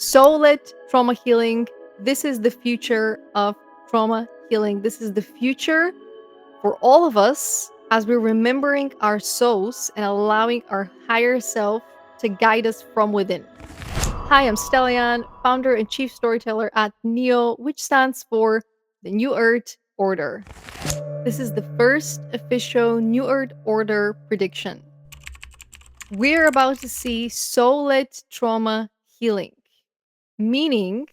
Soul-led trauma healing. This is the future of trauma healing. This is the future for all of us as we're remembering our souls and allowing our higher self to guide us from within. Hi, I'm Stellian, founder and chief storyteller at NEO, which stands for the New Earth Order. This is the first official New Earth Order prediction. We're about to see soul-led trauma healing, meaning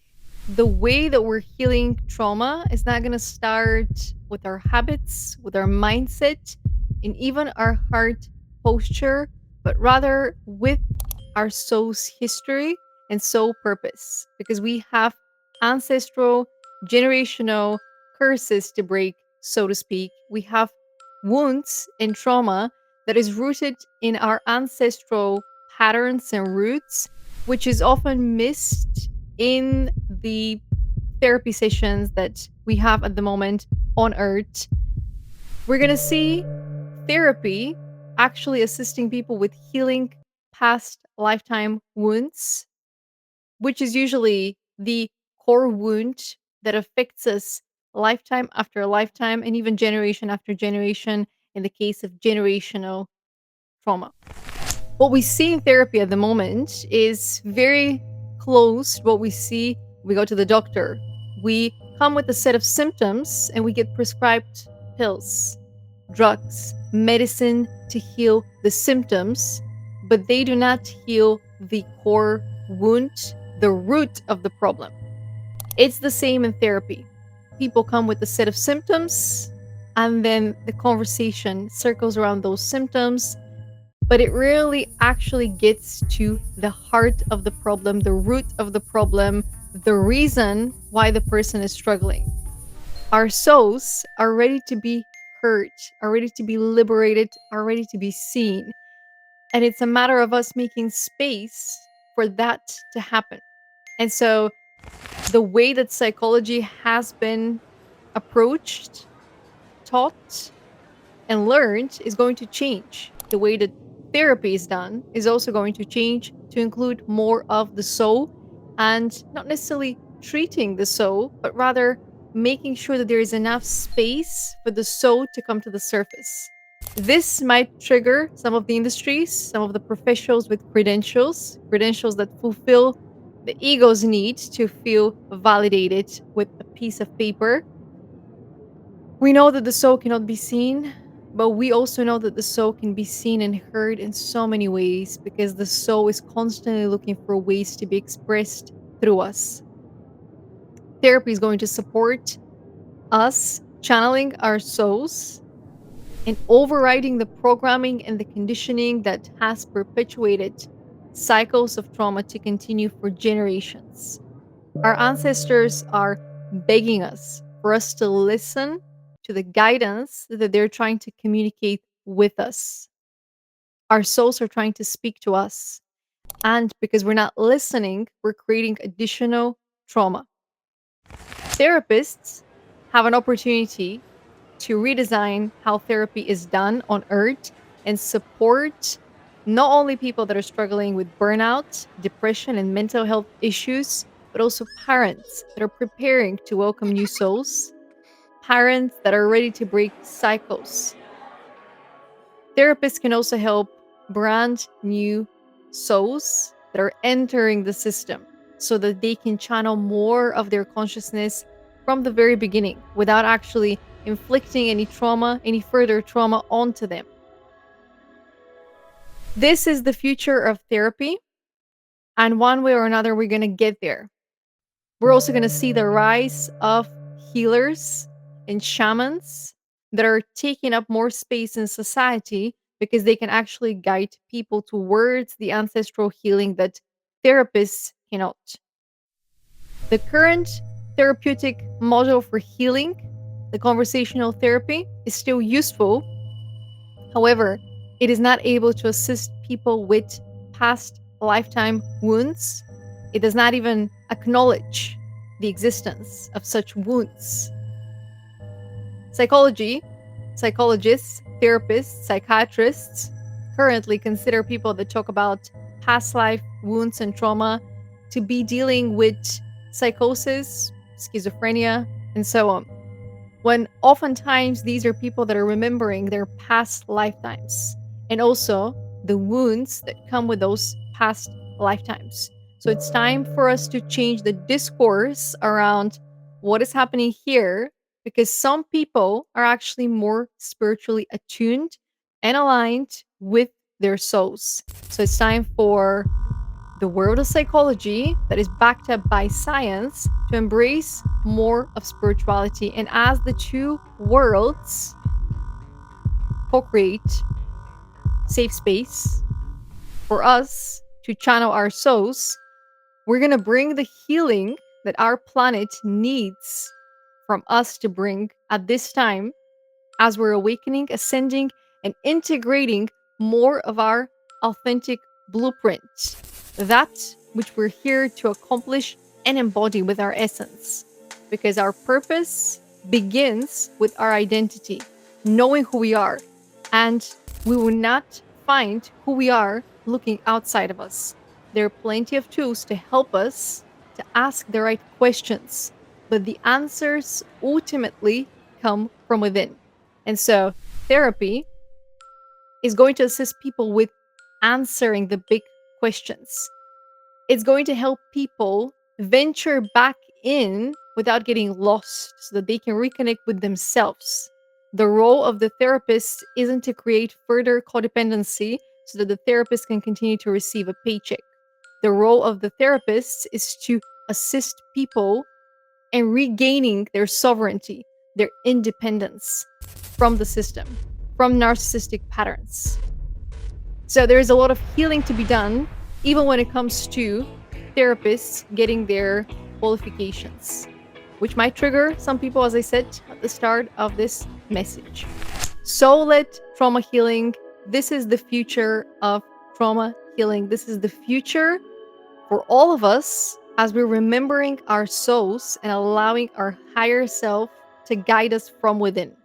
the way that we're healing trauma is not going to start with our habits, with our mindset, and even our heart posture, but rather with our soul's history and soul purpose, because we have ancestral, generational curses to break, so to speak. We have wounds and trauma that is rooted in our ancestral patterns and roots, which is often missed in the therapy sessions that we have at the moment on Earth. We're going to see therapy actually assisting people with healing past lifetime wounds, which is usually the core wound that affects us lifetime after lifetime and even generation after generation in the case of generational trauma. What we see in therapy at the moment is very close to what we see. We go to the doctor. We come with a set of symptoms and we get prescribed pills, drugs, medicine to heal the symptoms, but they do not heal the core wound, the root of the problem. It's the same in therapy. People come with a set of symptoms and then the conversation circles around those symptoms, but it rarely actually gets to the heart of the problem, the root of the problem, the reason why the person is struggling. Our souls are ready to be heard, are ready to be liberated, are ready to be seen. And it's a matter of us making space for that to happen. And so the way that psychology has been approached, taught, and learned is going to change. The way that therapy is done is also going to change to include more of the soul and not necessarily treating the soul, but rather making sure that there is enough space for the soul to come to the surface. This might trigger some of the industries, some of the professionals with credentials that fulfill the ego's need to feel validated with a piece of paper. We know that the soul cannot be seen, but we also know that the soul can be seen and heard in so many ways because the soul is constantly looking for ways to be expressed through us. Therapy is going to support us channeling our souls and overriding the programming and the conditioning that has perpetuated cycles of trauma to continue for generations. Our ancestors are begging us for us to listen to the guidance that they're trying to communicate with us. Our souls are trying to speak to us. And because we're not listening, we're creating additional trauma. Therapists have an opportunity to redesign how therapy is done on Earth and support not only people that are struggling with burnout, depression, and mental health issues, but also parents that are preparing to welcome new souls, parents that are ready to break cycles. Therapists can also help brand new souls that are entering the system so that they can channel more of their consciousness from the very beginning without actually inflicting any trauma, any further trauma onto them. This is the future of therapy, and one way or another, we're going to get there. We're also going to see the rise of healers and shamans that are taking up more space in society because they can actually guide people towards the ancestral healing that therapists cannot. The current therapeutic model for healing, the conversational therapy, is still useful. However, it is not able to assist people with past lifetime wounds. It does not even acknowledge the existence of such wounds. Psychologists, therapists, psychiatrists currently consider people that talk about past life wounds and trauma to be dealing with psychosis, schizophrenia, and so on. When oftentimes these are people that are remembering their past lifetimes and also the wounds that come with those past lifetimes. So it's time for us to change the discourse around what is happening here because some people are actually more spiritually attuned and aligned with their souls. So it's time for the world of psychology that is backed up by science to embrace more of spirituality. And as the two worlds co create safe space for us to channel our souls, we're going to bring the healing that our planet needs from us to bring at this time as we're awakening, ascending, and integrating more of our authentic blueprint, that which we're here to accomplish and embody with our essence. Because our purpose begins with our identity, knowing who we are, and we will not find who we are looking outside of us. There are plenty of tools to help us to ask the right questions, but the answers ultimately come from within. And so therapy is going to assist people with answering the big questions. It's going to help people venture back in without getting lost so that they can reconnect with themselves. The role of the therapist isn't to create further codependency so that the therapist can continue to receive a paycheck. The role of the therapist is to assist people and regaining their sovereignty, their independence from the system, from narcissistic patterns. So there is a lot of healing to be done, even when it comes to therapists getting their qualifications, which might trigger some people, as I said at the start of this message. Soul led trauma healing. This is the future of trauma healing. This is the future for all of us as we're remembering our souls and allowing our higher self to guide us from within.